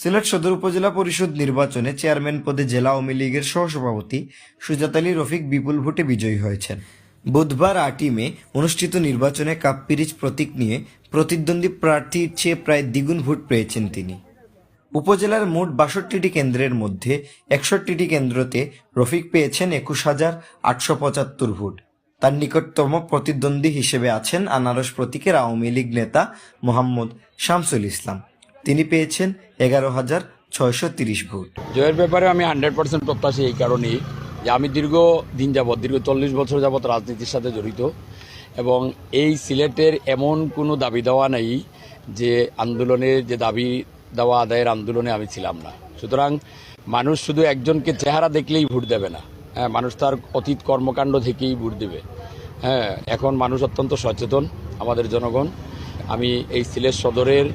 সিলেট সদর উপজেলা পরিষদ নির্বাচনে চেয়ারম্যান পদে জেলা আওয়ামী লীগের সহসভাপতি সুজাত আলী রফিক বিপুল ভোটে বিজয়ী হয়েছেন। বুধবার 8 মে অনুষ্ঠিত নির্বাচনে কাপ-পিরিচ প্রতীক নিয়ে প্রতিদ্বন্দ্বী প্রার্থীর চেয়ে প্রায় দ্বিগুণ ভোট পেয়েছেন তিনি। উপজেলার মোট 62টি কেন্দ্রের মধ্যে 61টি কেন্দ্রতে রফিক পেয়েছেন 21,875 ভোট। তার নিকটতম প্রতিদ্বন্দ্বী হিসেবে আছেন আনারস প্রতীকের আওয়ামী লীগ নেতা মোহাম্মদ শামসুল ইসলাম। তিনি পেয়েছেন 11,630 ভোট। জয়ের ব্যাপারে আমি 100% প্রত্যাশী এই কারণেই যে আমি দীর্ঘ 40 বছর যাবৎ রাজনীতির সাথে জড়িত এবং এই সিলেটের এমন কোনো দাবি দেওয়া নেই যে আন্দোলনের যে দাবি দেওয়া আদায়ের আন্দোলনে আমি ছিলাম না। সুতরাং মানুষ শুধু একজনকে চেহারা দেখলেই ভোট দেবে না, হ্যাঁ, মানুষ তার অতীত কর্মকাণ্ড থেকেই ভোট দেবে। হ্যাঁ, এখন মানুষ অত্যন্ত সচেতন, আমাদের জনগণ। আমি এই সিলেট সদরের